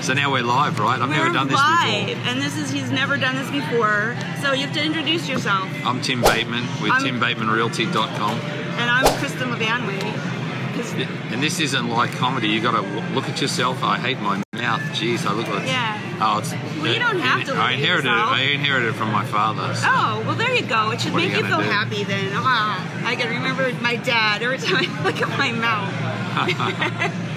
So now we're live, right? I've never done this live, before. And he's never done this before. So you have to introduce yourself. I'm Tim Bateman with TimBatemanRealty.com. And I'm Kristin LaVanway. And this isn't like comedy. You got to look at yourself. I hate my mouth. Jeez, I look like. Yeah. Oh, it's. Well, you don't have to. I inherited it from my father. So. Oh, well, there you go. It should make you feel happy then. I can remember my dad every time I look at my mouth.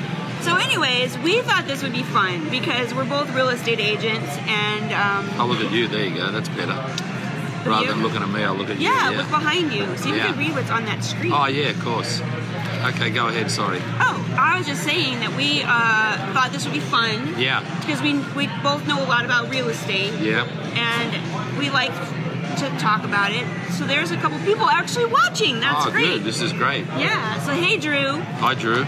So anyways, we thought this would be fun because we're both real estate agents and... I'll look at you, there you go, that's better. Rather than looking at me, I'll look at you. Yeah, look behind you so you can read what's on that screen. Oh yeah, of course. Okay, go ahead, sorry. Oh, I was just saying that we thought this would be fun. Yeah. Because we both know a lot about real estate. Yeah. And we like to talk about it. So there's a couple people actually watching, that's great. Good, this is great. Yeah, so hey Drew. Hi Drew.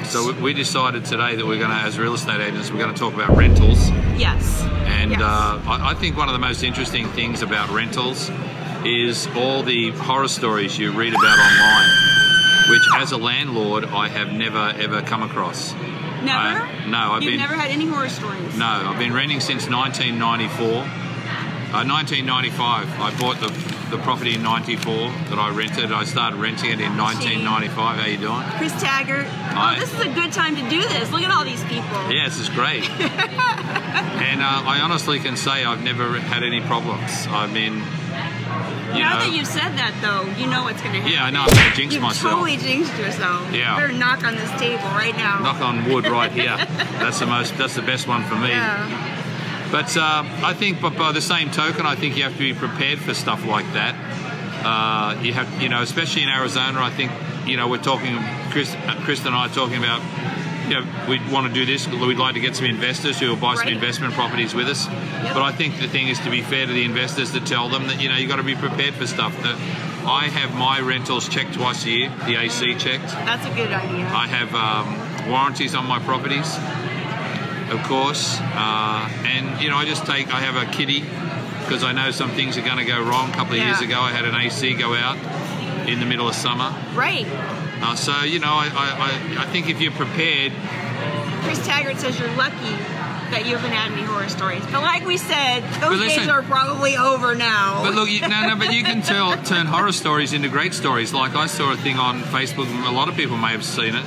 So we decided today that we're going to, as real estate agents, we're going to talk about rentals. Yes. And yes. I think one of the most interesting things about rentals is all the horror stories you read about online, which as a landlord I have never ever come across. Never? No, You've never had any horror stories? No, I've been renting since 1994. 1995, I bought the property in 94 that I rented. I started renting it in 1995. How you doing? Chris Taggart. Oh, this is a good time to do this. Look at all these people. Yeah, this is great. And I honestly can say I've never had any problems. I mean, now that you've said that, though, you know what's going to happen. Yeah, I know. I'm going to jinx myself. You've totally jinxed yourself. Yeah. You better knock on this table right now. Knock on wood right here. That's the best one for me. Yeah. But I think, but by the same token, I think you have to be prepared for stuff like that. You have, especially in Arizona. I think, we're talking. Chris and I are talking about, we want to do this. We'd like to get some investors who will buy some investment properties with us. Yep. But I think the thing is to be fair to the investors, to tell them that you got to be prepared for stuff. That I have my rentals checked twice a year, the AC checked. That's a good idea. I have warranties on my properties. Of course, and I have a kitty because I know some things are going to go wrong. A couple of years ago, I had an AC go out in the middle of summer. Right. So I think if you're prepared. Chris Taggart says you're lucky that you haven't had any horror stories, but like we said, those days are probably over now. But look, but you can turn horror stories into great stories. Like I saw a thing on Facebook, and a lot of people may have seen it,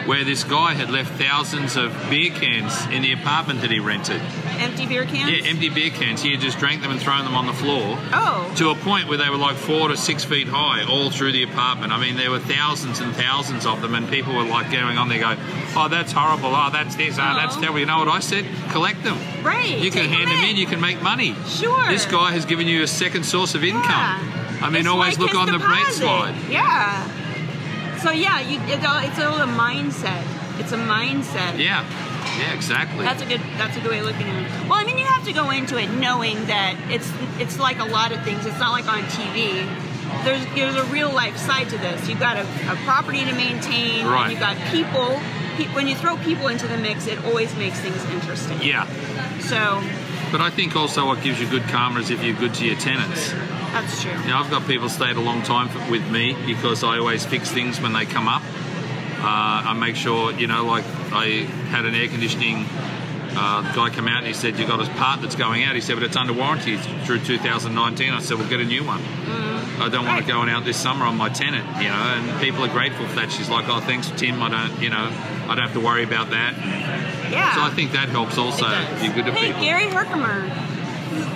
where this guy had left thousands of beer cans in the apartment that he rented. Empty beer cans? Yeah, empty beer cans. He had just drank them and thrown them on the floor. Oh. To a point where they were like 4 to 6 feet high all through the apartment. I mean, there were thousands and thousands of them, and people were like going on there going, oh, that's horrible, oh, that's this, oh, that's terrible. You know what I said? Collect them. Right. You can hand them in, you can make money. Sure. This guy has given you a second source of income. Yeah. I mean, always look on the bright side. Yeah. So yeah, it's a mindset. It's a mindset. Yeah. Yeah, exactly. That's a good way of looking at it. Well, I mean, you have to go into it knowing that it's like a lot of things. It's not like on TV. There's a real life side to this. You've got a property to maintain. Right. And you've got people. When you throw people into the mix, it always makes things interesting. Yeah. So. But I think also what gives you good karma is if you're good to your tenants. That's true. I've got people stayed a long time with me because I always fix things when they come up. I make sure, like I had an air conditioning guy come out and he said, you got a part that's going out. He said, but it's under warranty through 2019. I said, well, get a new one. I don't want it going out this summer on my tenant, and people are grateful for that. She's like, oh, thanks, Tim. I don't have to worry about that. Yeah. So I think that helps also. You're good to people. Hey, Gary Herkimer.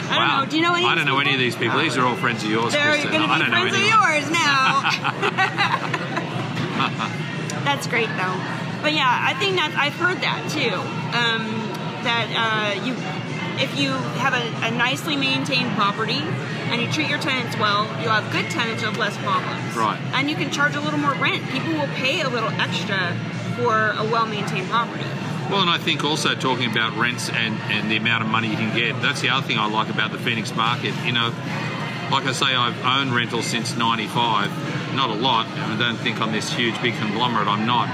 I don't know. Do you know any? I don't know any of these people. These are all friends of yours. They're going to be friends of yours now. That's great, though. But yeah, I think I've heard that too. If you have a nicely maintained property and you treat your tenants well, you'll have good tenants, you'll have less problems. Right. And you can charge a little more rent. People will pay a little extra for a well-maintained property. Well, and I think also talking about rents and the amount of money you can get, that's the other thing I like about the Phoenix market. Like I say, I've owned rentals since 95. Not a lot. I don't think I'm this huge, big conglomerate. I'm not.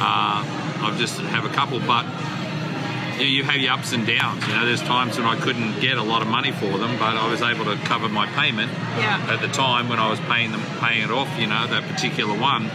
I just have a couple, but you have your ups and downs. There's times when I couldn't get a lot of money for them, but I was able to cover my payment at the time when I was paying it off, that particular one.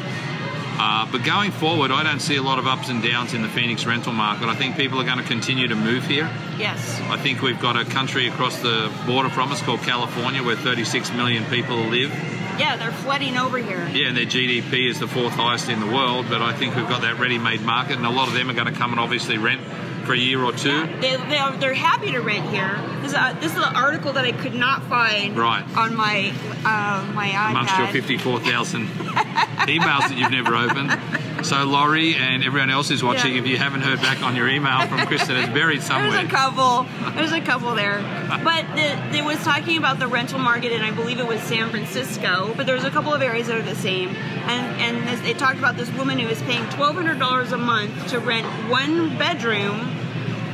But going forward, I don't see a lot of ups and downs in the Phoenix rental market. I think people are going to continue to move here. Yes. I think we've got a country across the border from us called California where 36 million people live. Yeah, they're flooding over here. Yeah, and their GDP is the 4th highest in the world, but I think we've got that ready-made market, and a lot of them are going to come and obviously rent for a year or two. Yeah, they're happy to rent here. This is an article that I could not find on my iPad. Amongst your 54,000 emails that you've never opened. So Laurie and everyone else is watching, if you haven't heard back on your email from Kristin, it's buried somewhere. There's a couple there. But it was talking about the rental market, and I believe it was San Francisco, but there's a couple of areas that are the same. And they talked about this woman who was paying $1,200 a month to rent one bedroom,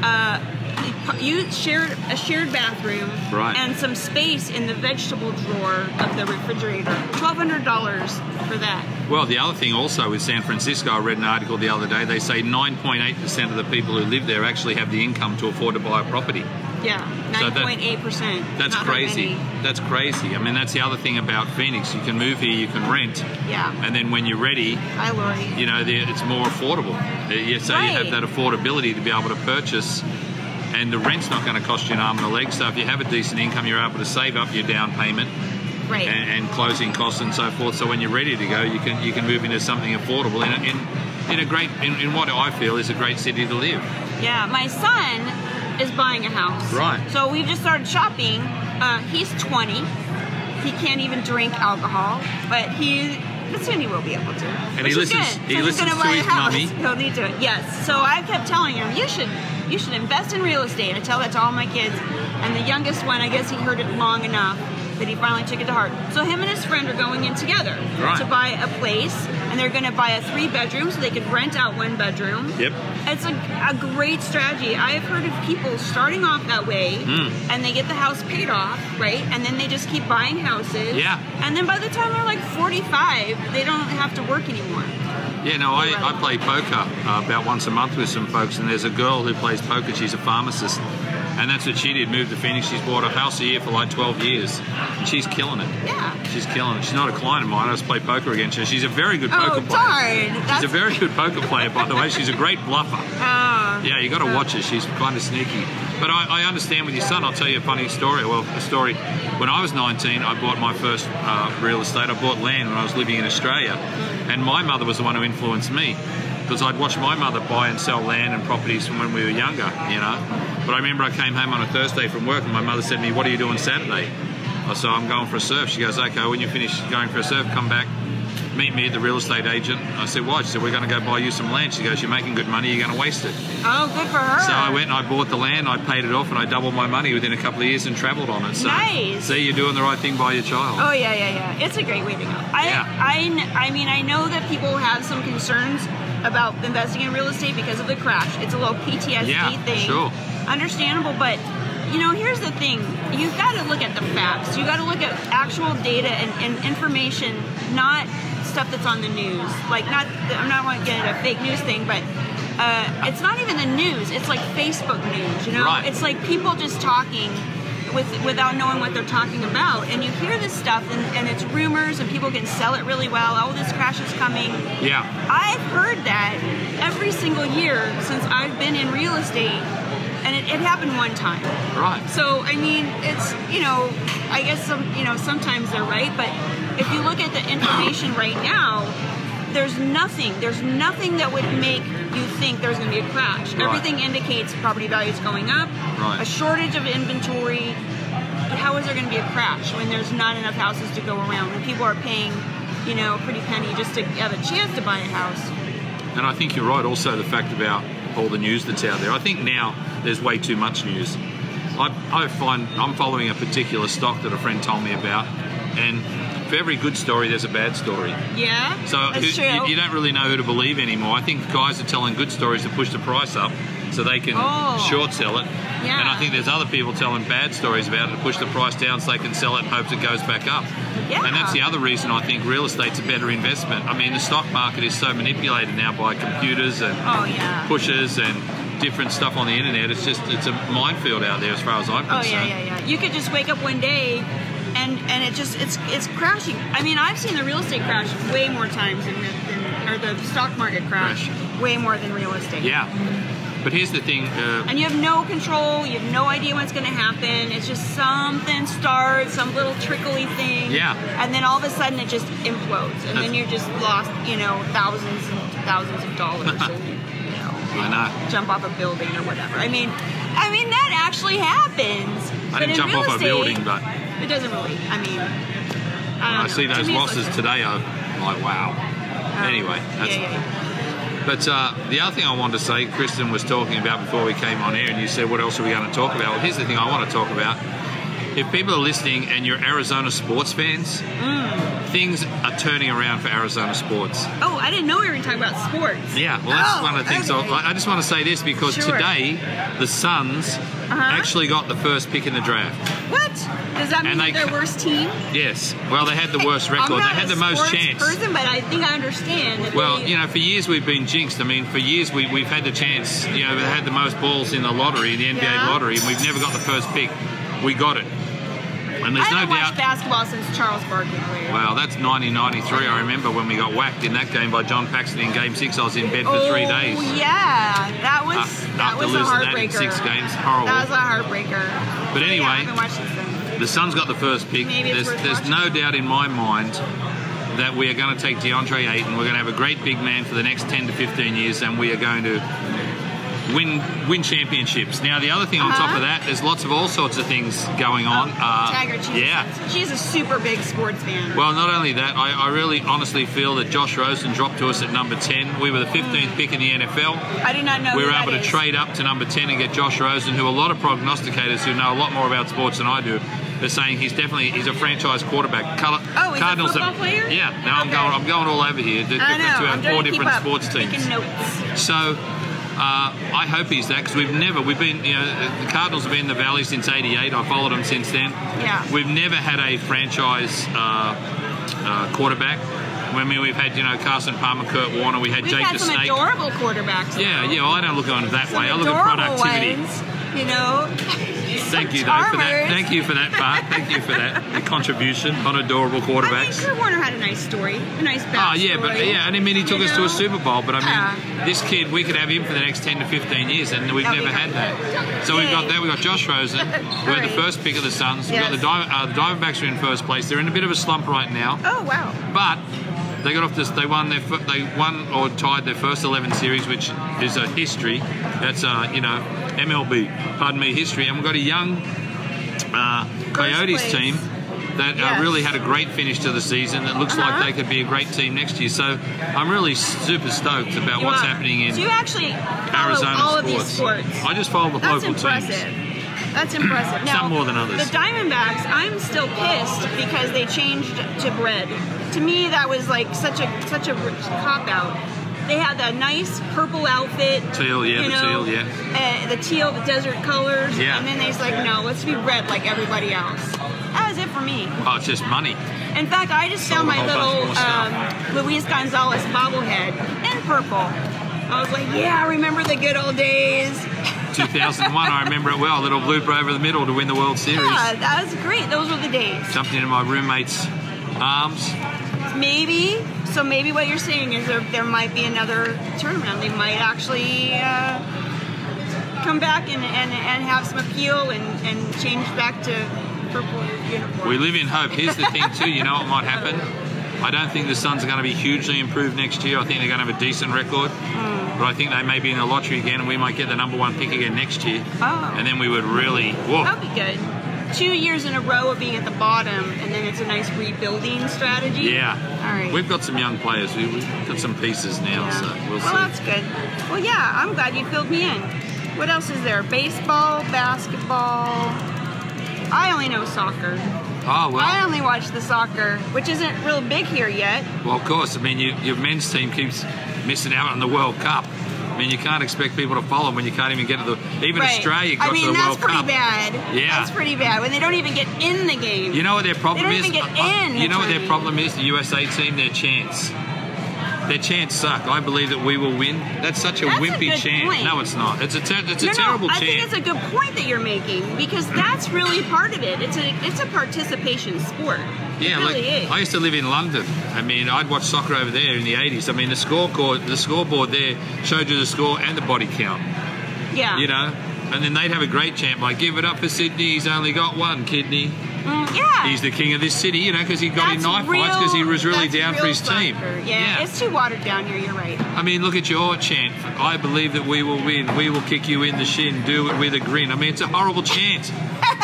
a shared bathroom, and some space in the vegetable drawer of the refrigerator. $1,200 for that. Well, the other thing also with San Francisco, I read an article the other day, they say 9.8% of the people who live there actually have the income to afford to buy a property. Yeah, 9.8%. That's crazy. That's crazy. I mean, that's the other thing about Phoenix. You can move here, you can rent. Yeah. And then when you're ready, hi, Laurie. You know, it's more affordable. So you have that affordability to be able to purchase, and the rent's not going to cost you an arm and a leg. So if you have a decent income, you're able to save up your down payment. Right. And closing costs and so forth. So when you're ready to go, you can move into something affordable in what I feel is a great city to live. Yeah, my son is buying a house. Right. So we've just started shopping. He's 20. He can't even drink alcohol, but soon he will be able to. And he listens to his mommy. He'll need to. Yes. So I kept telling him, you should invest in real estate. I tell that to all my kids. And the youngest one, I guess he heard it long enough that he finally took it to heart. So him and his friend are going in together to buy a place, and they're going to buy a 3-bedroom so they could rent out 1 bedroom. Yep. It's a great strategy. I have heard of people starting off that way, and they get the house paid off, right? And then they just keep buying houses. Yeah. And then by the time they're like 45, they don't have to work anymore. Yeah, no, I play poker about once a month with some folks, and there's a girl who plays poker. She's a pharmacist. And that's what she did, moved to Phoenix. She's bought a house a year for like 12 years. And she's killing it. Yeah. She's killing it. She's not a client of mine. I just play poker against her. She's a very good poker player. She's a very good poker player, by the way. She's a great bluffer. Yeah, you got to watch her. She's kind of sneaky. But I understand with your son. I'll tell you a funny story. Well, a story. When I was 19, I bought my first real estate. I bought land when I was living in Australia. And my mother was the one who influenced me, because I'd watched my mother buy and sell land and properties from when we were younger, you know. But I remember I came home on a Thursday from work, and my mother said to me, "What are you doing Saturday?" I said, "I'm going for a surf." She goes, "Okay, when you finish going for a surf, come back, meet me at the real estate agent." I said, "Why?" She said, "We're going to go buy you some land." She goes, "You're making good money, you're going to waste it." Oh, good for her. So I went and I bought the land, I paid it off, and I doubled my money within a couple of years and travelled on it. So, nice. See, you're doing the right thing by your child. Oh, yeah. It's a great way to go. I mean, I know that people have some concerns about investing in real estate because of the crash. It's a little PTSD thing. Sure. Understandable, but you know, here's the thing. You've got to look at the facts. You got to look at actual data and information, not stuff that's on the news. Like, I'm not going to get a fake news thing, but it's not even the news. It's like Facebook news, you know? Right. It's like people just talking without knowing what they're talking about. And you hear this stuff, and it's rumors, and people can sell it really well. Oh, this crash is coming. Yeah. I've heard that every single year since I've been in real estate, and it happened one time. Right. So, I mean, it's, you know, I guess sometimes they're right, but if you look at the information right now, there's nothing that would make you think there's going to be a crash. Right. Everything indicates property values going up, a shortage of inventory. But how is there going to be a crash when there's not enough houses to go around, when people are paying, you know, a pretty penny just to have a chance to buy a house? And I think you're right also, the fact about all the news that's out there. I think now there's way too much news. I find I'm following a particular stock that a friend told me about, and for every good story, there's a bad story. Yeah, so that's true. You don't really know who to believe anymore. I think guys are telling good stories to push the price up so they can short sell it. Yeah. And I think there's other people telling bad stories about it to push the price down so they can sell it in hopes it goes back up. Yeah. And that's the other reason I think real estate's a better investment. I mean, the stock market is so manipulated now by computers and pushers and different stuff on the internet. It's a minefield out there as far as I'm concerned. Oh, yeah. You could just wake up one day and and it's crashing. I mean, I've seen the real estate crash way more times or the stock market crash way more than real estate. Yeah. But here's the thing. And you have no control. You have no idea what's going to happen. It's just something starts, some little trickly thing. Yeah. And then all of a sudden it just implodes. And then you're just lost, thousands and thousands of dollars. And, I know. Jump off a building or whatever. I mean that actually happens. I didn't jump off a building, but it doesn't really. I mean, I see those losses today. I'm like, wow. Anyway, that's. But the other thing I wanted to say, Kristin was talking about before we came on air, and you said, what else are we going to talk about? Well, here's the thing I want to talk about. If people are listening and you're Arizona sports fans, things are turning around for Arizona sports. Oh, I didn't know we were going to talk about sports. Yeah, well, that's one of the things. Okay. I just want to say this because today the Suns actually got the first pick in the draft. What? Does that mean they're their worst team? Yes. Well, they had the worst record. They had the most chance. Person, but I think I understand. That for years we've been jinxed. I mean, for years we've had the chance. They had the most balls in the lottery, the NBA lottery, and we've never got the first pick. We got it. And there's I haven't no doubt. watched basketball since Charles Barkley played. Well, that's 1993. I remember when we got whacked in that game by John Paxson in Game 6. I was in bed for 3 days. Oh, yeah. That was after a losing heartbreaker. that in 6 games. Horrible. That was a heartbreaker. But anyway, I haven't watched this then. The Suns got the first pick. There's no doubt in my mind that we are going to take DeAndre Ayton. We're going to have a great big man for the next 10 to 15 years, and we are going to win championships. Now, the other thing on top of that, there's lots of all sorts of things going on. Tiger, she's a super big sports fan. Well, not only that, I really honestly feel that Josh Rosen dropped to us at number 10. We were the 15th pick in the NFL. I did not know we were able to trade up to number 10 and get Josh Rosen, who a lot of prognosticators who know a lot more about sports than I do, they're saying he's a franchise quarterback. He's Cardinals a football player? Yeah. Now I'm going all over here. I know. To our 4 different sports teams. Taking notes. So I hope he's that because we've been, the Cardinals have been in the Valley since '88. I followed them since then. Yeah. We've never had a franchise quarterback. I mean, we've had, Carson Palmer, Kurt Warner. We had Jake the Snake. We've had some adorable quarterbacks. Though. Yeah. Well, I don't look on it that way. I look at productivity. Thank you, though, for that. Thank you for that part. Thank you for that contribution on adorable quarterbacks. Kurt Warner had a nice story, a nice backstory. And I mean, he took us to a Super Bowl. But I mean, this kid, we could have him for the next 10 to 15 years, and we've never had that. So we've got that. We've got Josh Rosen. We had the first pick of the Suns. We've got the Diamondbacks are in first place. They're in a bit of a slump right now. Oh wow! But they got off this. They won or tied their first 11 series, which is a history. That's MLB. Pardon me, history. And we've got a young Coyotes team that really had a great finish to the season. It looks like they could be a great team next year. So I'm really super stoked about what's happening in Arizona all of these sports. I just follow the local teams. That's impressive. Now, some more than others. The Diamondbacks, I'm still pissed because they changed to red. To me, that was like such a cop-out. They had that nice purple outfit. Teal, the teal, the desert colors. Yeah. And then they're like, no, let's be red like everybody else. That was it for me. Oh, it's just money. In fact, I just found my little Luis Gonzalez bobblehead in purple. I was like, I remember the good old days. 2001, I remember it well. A little blooper over the middle to win the World Series. Yeah, that was great. Those were the days. Jumped into my roommate's arms. Maybe what you're saying is there might be another turnaround. They might actually come back and have some appeal and change back to purple uniform. We live in hope. Here's the thing too, you know what might happen? I don't think the Suns are going to be hugely improved next year. I think they're going to have a decent record. But I think they may be in the lottery again and we might get the number 1 pick again next year. Oh. And then we would really... Whoa. That would be good. 2 years in a row of being at the bottom, and then it's a nice rebuilding strategy. Yeah. All right. We've got some young players. We've got some pieces now, so we'll see. Well, that's good. Well, yeah, I'm glad you filled me in. What else is there? Baseball, basketball. I only know soccer. Oh, well. I only watch the soccer, which isn't real big here yet. Well, of course. I mean, your men's team keeps missing out on the World Cup. I mean, you can't expect people to follow them when you can't even get to the... Even Australia got to the World Cup. That's pretty bad. Yeah. That's pretty bad. When they don't even get in the game. You know what their problem is? They don't even get in. You know what their problem is? The USA team, their chance. Their chants suck. I believe that we will win. That's such a wimpy chant. Point. No, it's not. It's a terrible chant. I think it's a good point that you're making, because that's really part of it. It's a participation sport. Yeah, it really is. I used to live in London. I mean, I'd watch soccer over there in the 80s. I mean, the scoreboard there showed you the score and the body count. Yeah. You know, and then they'd have a great chant like, "Give it up for Sydney. He's only got one kidney." Yeah. He's the king of this city, you know, because he got in knife fights because he was really down for his team. Yeah, it's too watered down here, you're right. I mean, look at your chant. I believe that we will win. We will kick you in the shin. Do it with a grin. I mean, it's a horrible chant.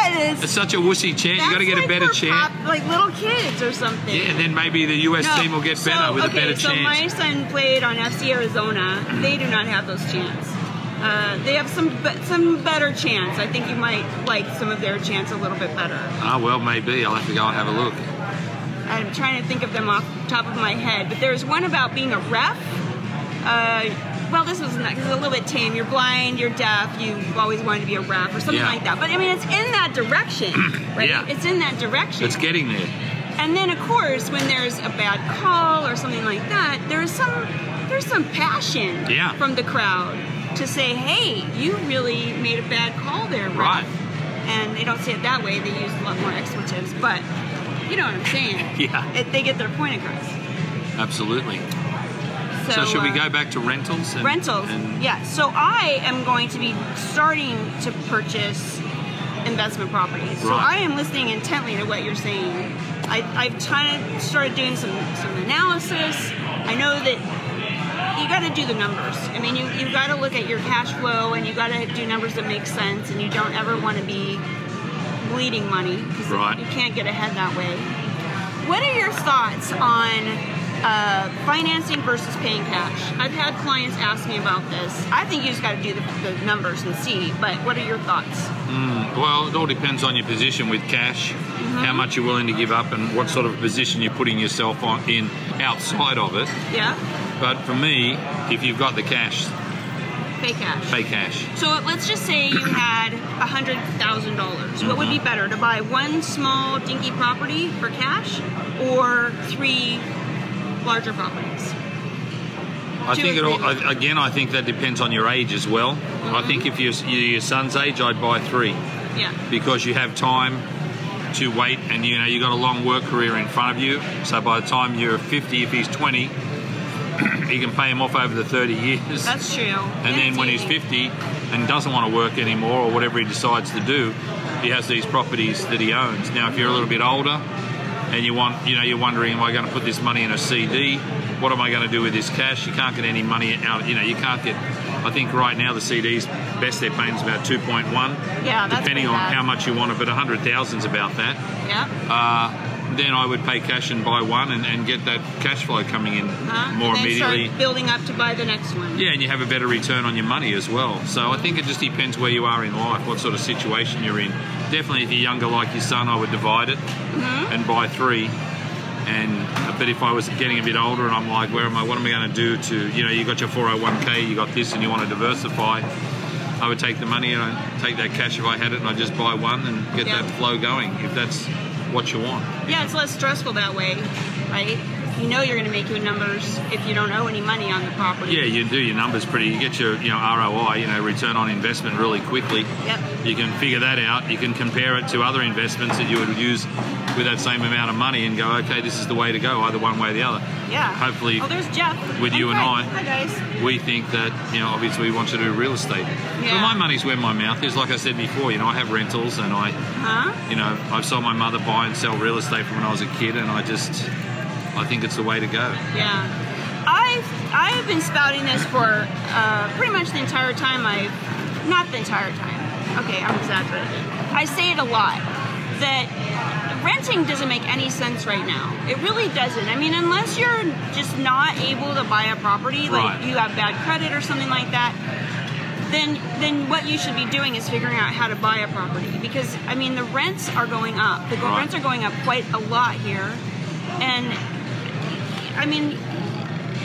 It is. It's such a wussy chant. You got to get a better chant. Like little kids or something. Yeah, and then maybe the US team will get better with a better chant. So my son played on FC Arizona. They do not have those chants. They have some better chants. I think you might like some of their chants a little bit better. Oh, well, maybe. I'll have to go and have a look. I'm trying to think of them off the top of my head, but there's one about being a ref. Well, this was a little bit tame. You're blind, you're deaf, you've always wanted to be a ref or something like that. But I mean, it's in that direction, right? Yeah. It's in that direction. It's getting there. And then, of course, when there's a bad call or something like that, there's some passion from the crowd to say, hey, you really made a bad call there, right? And they don't say it that way. They use a lot more expletives, but you know what I'm saying. Yeah. They get their point across. Absolutely. So should we go back to rentals? Rentals, yeah. So I am going to be starting to purchase investment properties. So I am listening intently to what you're saying. I've kind of started doing some analysis. I know that you got to do the numbers. I mean, you got to look at your cash flow, and you got to do numbers that make sense, and you don't ever want to be bleeding money, because you can't get ahead that way. What are your thoughts on financing versus paying cash? I've had clients ask me about this. I think you just got to do the numbers and see, but what are your thoughts? Well, it all depends on your position with cash, how much you're willing to give up, and what sort of position you're putting yourself in outside of it. Yeah. But for me, if you've got the cash, pay cash. Pay cash. So let's just say you had $100,000. What would be better, to buy one small dinky property for cash, or 3 larger properties? I think that depends on your age as well. I think if you're your son's age, I'd buy 3. Yeah. Because you have time to wait, and you know you got a long work career in front of you. So by the time you're 50, if he's 20, he can pay him off over the 30 years. That's true. And then when he's 50 and doesn't want to work anymore, or whatever he decides to do, he has these properties that he owns. Now, if you're a little bit older and you're wondering, am I going to put this money in a CD? What am I going to do with this cash? You can't get any money out. You can't get. I think right now the CDs, best they're paying is about 2.1. Yeah, that's depending on how much you want it, but 100,000's about that. Yeah. Then I would pay cash and buy one, and get that cash flow coming in more and then immediately. Start building up to buy the next one. Yeah, and you have a better return on your money as well. So I think it just depends where you are in life, what sort of situation you're in. Definitely, if you're younger like your son, I would divide it and buy 3. But if I was getting a bit older and I'm like, what am I going to do to, you got your 401k, you got this, and you want to diversify, I would take the money and I'd take that cash if I had it, and I'd just buy one and get that flow going, if that's what you want. Yeah, it's less stressful that way, right? You know you're going to make your numbers if you don't owe any money on the property. Yeah, you do your numbers pretty. You get your ROI, return on investment, really quickly. Yep. You can figure that out. You can compare it to other investments that you would use with that same amount of money and go, okay, this is the way to go, either one way or the other. Yeah. Hopefully, there's Jeff. With you and I, hi guys. We think that, obviously we want to do real estate. Yeah. But my money's where my mouth is. Like I said before, I have rentals, and I saw my mother buy and sell real estate from when I was a kid, and I think it's the way to go. Yeah. I've been spouting this for pretty much the entire time. Not the entire time. Okay, I'm exaggerating. I say it a lot, that renting doesn't make any sense right now. It really doesn't. I mean, unless you're just not able to buy a property, like you have bad credit or something like that, then what you should be doing is figuring out how to buy a property. Because, I mean, the rents are going up. The rents are going up quite a lot here. And, I mean,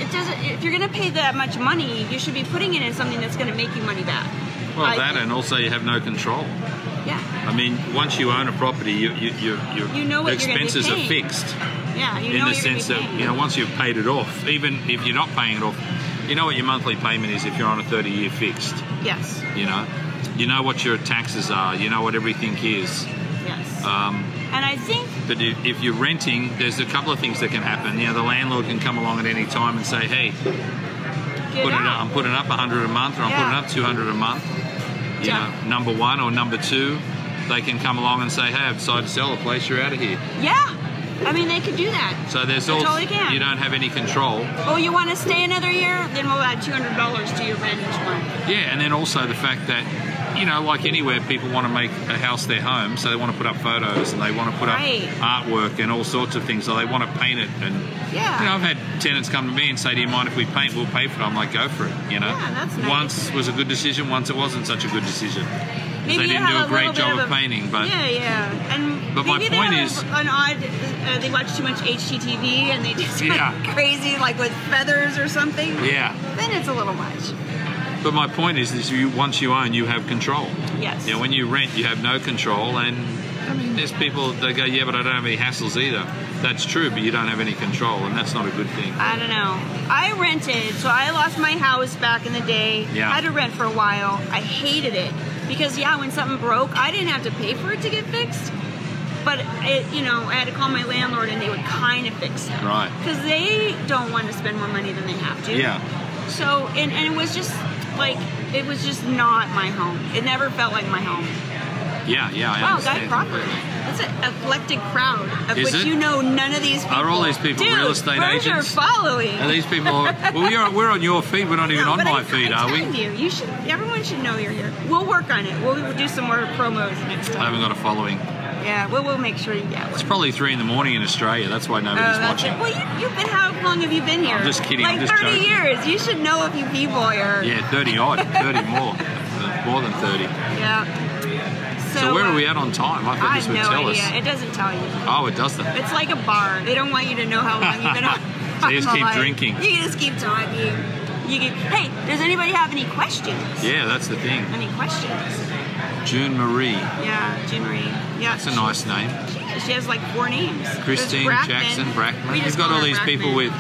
it doesn't. If you're going to pay that much money, you should be putting it in something that's going to make you money back. Well, and also you have no control. Yeah. I mean, once you own a property, your expenses are fixed. Yeah, you in know the sense that once you've paid it off, even if you're not paying it off, you know what your monthly payment is if you're on a 30-year fixed. Yes. You know what your taxes are. You know what everything is. Yes. And I think. But if you're renting, there's a couple of things that can happen. The landlord can come along at any time and say, "Hey, I'm putting up 100 a month, or I'm putting up 200 a month." Number one, or number two, they can come along and say, "Hey, I've decided to sell the place. You're out of here." Yeah. I mean, they could do that. So there's all you don't have any control. Oh, you want to stay another year? Then we'll add $200 to your rent each month. Yeah, and then also the fact that, like anywhere, people want to make a house their home, so they want to put up photos and they want to put up artwork and all sorts of things, so they want to paint it. And I've had tenants come to me and say, "Do you mind if we paint? We'll pay for it." I'm like, "Go for it." Yeah, that's nice. Once was a good decision, once it wasn't such a good decision. Maybe they didn't do a great job of painting, but but my point is, they watch too much HGTV and they just crazy, like with feathers or something. Yeah. Then it's a little much. But my point is once you own, you have control. Yes. When you rent, you have no control, and I mean, there's people that go, "Yeah, but I don't have any hassles either." That's true, but you don't have any control, and that's not a good thing. I don't know. I rented, so I lost my house back in the day. Yeah. I had to rent for a while. I hated it because when something broke, I didn't have to pay for it to get fixed. But I had to call my landlord, and they would kind of fix it. Right. Because they don't want to spend more money than they have to. Yeah. So and it was just it was just not my home. It never felt like my home. Yeah, I wow, understand. Guy Crawford. That's an eclectic crowd of Is which it? none of these people. Are all these people Dude, real estate where's agents? your following? Are these people? Well, we're on your feed. We're not even on my feed, are we? You should. Everyone should know you're here. We'll work on it. We'll do some more promos next time. I haven't got a following. Yeah, we'll make sure you get one. It's probably 3 in Australia. That's why nobody's watching. Well, you've been. How long have you been here? I'm just kidding. Like I'm just 30 joking. years. You should know a few people here. Yeah, 30 odd, 30 more than 30. Yeah. So where are we at on time? I thought this would tell us. It doesn't tell you. Oh, it doesn't. It's like a bar. They don't want you to know how long you've been on. So you just keep drinking. You can just keep talking. Hey, does anybody have any questions? Yeah, that's the thing. Any questions? June Marie. Yeah, June Marie. Yeah. That's a nice name. She has like 4 names. Christine Jackson Brackman. You've got all these people with,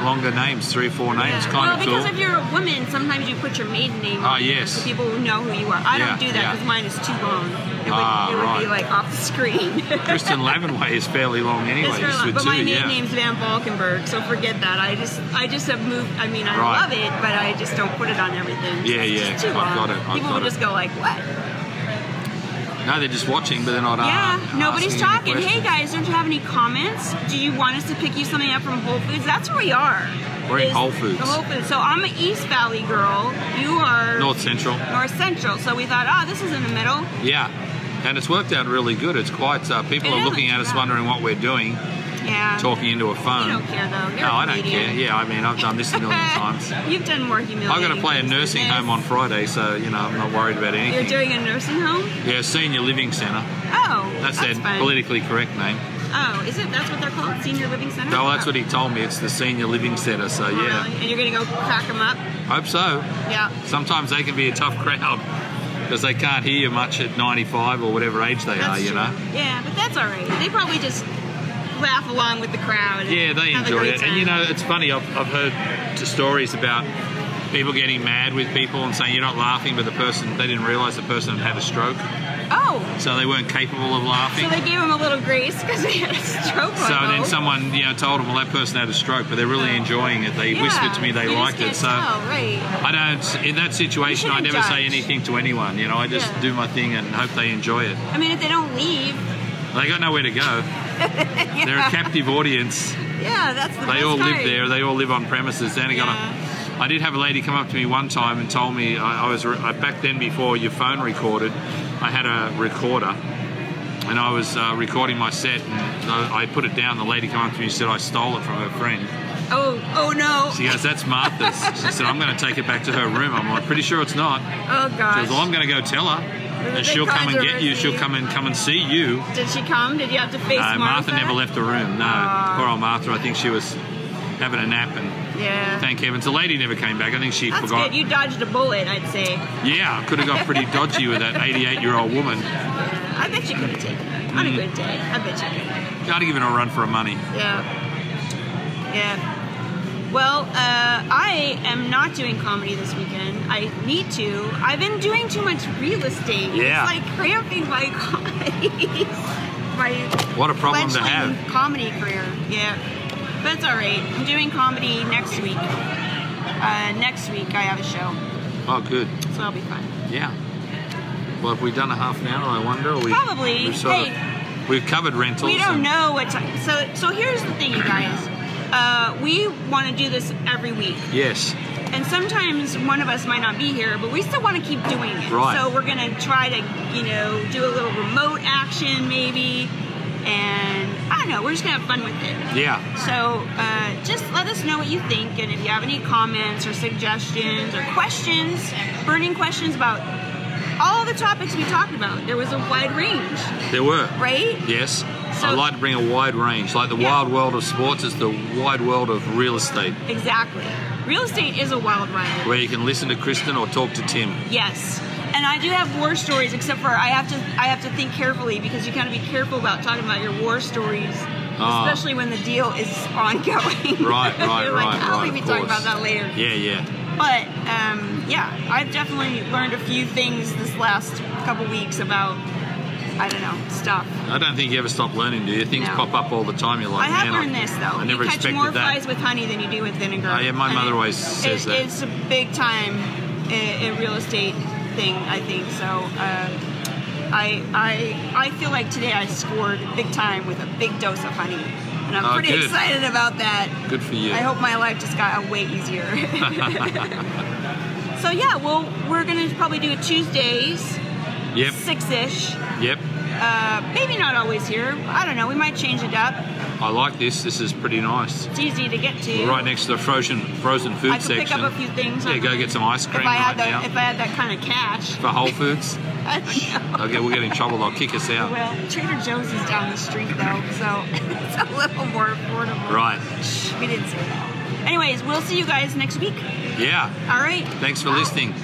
longer names, 3 or 4 names. Kind of cool. Because if you're a woman, sometimes you put your maiden name on yes. so people will know who you are. I don't do that because mine is too long. It would be like off the screen. Kristin LaVanway is fairly long anyway. But my maiden name's Van Valkenburg, so forget that. I just have moved. I mean, I love it, but I just don't put it on everything. Yeah, it's too long. I've got it. People will just go like, what? No, they're just watching, but they're not. Nobody's talking. Hey guys, don't you have any comments? Do you want us to pick you something up from Whole Foods? That's where we are. We're in Whole Foods. Whole Foods. So I'm an East Valley girl. You are North Central. North Central. So we thought, this is in the middle. Yeah, and it's worked out really good. It's quite. People are looking at us, wondering what we're doing. Yeah. Talking into a phone. You don't care though. No, I don't care. Yeah, I mean, I've done this a million times. You've done more humiliating. I've got to play a nursing home on Friday, so I'm not worried about anything. You're doing a nursing home? Yeah, Senior Living Centre. Oh, that's their politically correct name. Oh, is it? That's what they're called, Senior Living Centre? No, that's what he told me. It's the Senior Living Centre. So yeah. Really? And you're gonna go crack them up? Hope so. Yeah. Sometimes they can be a tough crowd because they can't hear you much at 95 or whatever age they are. You know. Yeah, but that's all right. They probably just laugh along with the crowd. Yeah, they enjoy it. And it's funny, I've heard stories about people getting mad with people and saying you're not laughing, but they didn't realise the person had a stroke. Oh. So they weren't capable of laughing. So they gave him a little grace because he had a stroke. So then someone told them, well, that person had a stroke, but they're really enjoying it. They whispered to me they liked it. So I don't, in that situation, I never say anything to anyone. I just do my thing and hope they enjoy it. I mean, if they don't leave. They got nowhere to go. They're a captive audience. Yeah, that's the best They all part. live there. They all live on premises. I did have a lady come up to me one time and told me I was back then before your phone recorded. I had a recorder and I was recording my set and I put it down. The lady came up to me and said I stole it from her friend. Oh no. She goes, that's Martha's. She said, I'm going to take it back to her room. I'm like, pretty sure it's not. Oh gosh. She goes, well, I'm going to go tell her. And she'll come and get you. She'll come and see you. Did she come? Did you have to face No, Martha never left the room. No, poor old Martha. I think she was having a nap and Yeah. Thank heavens. The lady never came back. I think she That's forgot. good. You dodged a bullet, I'd say. Yeah, could have got pretty dodgy with that 88-year-old woman. I bet you could have taken it. On a good day. I bet you could. I'd have given her a run for her money. Yeah. Yeah. Well, I am not doing comedy this weekend. I need to. I've been doing too much real estate. Yeah. It's like cramping my comedy. What a problem to have. Comedy career. Yeah. But it's all right. I'm doing comedy next week. Next week I have a show. Oh, good. So that'll be fun. Yeah. Well, have we done a half an hour, I wonder? Or Probably. We've covered rentals. We don't know what time. So here's the thing, you guys. We want to do this every week. Yes. And sometimes one of us might not be here, but we still want to keep doing it. Right. So we're going to try to, do a little remote action maybe. And I don't know, we're just going to have fun with it. Yeah. So just let us know what you think. And if you have any comments or suggestions or questions, burning questions about all the topics we talked about, there was a wide range. There were. Right? Yes. So, I like to bring a wide range. Like the wild world of sports is the wide world of real estate. Exactly. Real estate is a wild ride. Where you can listen to Kristin or talk to Tim. Yes. And I do have war stories, except for I have to think carefully, because you got to be careful about talking about your war stories, especially when the deal is ongoing. Right, You're like, I'll maybe talk about that later. Yeah. But yeah, I've definitely learned a few things this last couple weeks about, I don't know, stuff. I don't think you ever stop learning, do you? Things pop up all the time. You're like, I have learned this, though. I never expected that. You catch more flies with honey than you do with vinegar. Oh, yeah, my mother always says that. It's a big time in real estate thing, I think. So I feel like today I scored big time with a big dose of honey. And I'm pretty excited about that. Good for you. I hope my life just got way easier. So yeah, well, we're going to probably do it Tuesdays. Yep. 6-ish. Yep. Maybe not always here. I don't know. We might change it up. I like this. This is pretty nice. It's easy to get to. We're right next to the frozen food I could section. pick up a few things. Yeah, go get some ice cream if I right had now. If I had that kind of cash. For Whole Foods? I don't know. Okay, we'll get in trouble. They'll kick us out. Well, Trader Joe's is down the street, though, so it's a little more affordable. Right. Shh, we didn't say that. Anyways, we'll see you guys next week. Yeah. All right. Thanks for listening.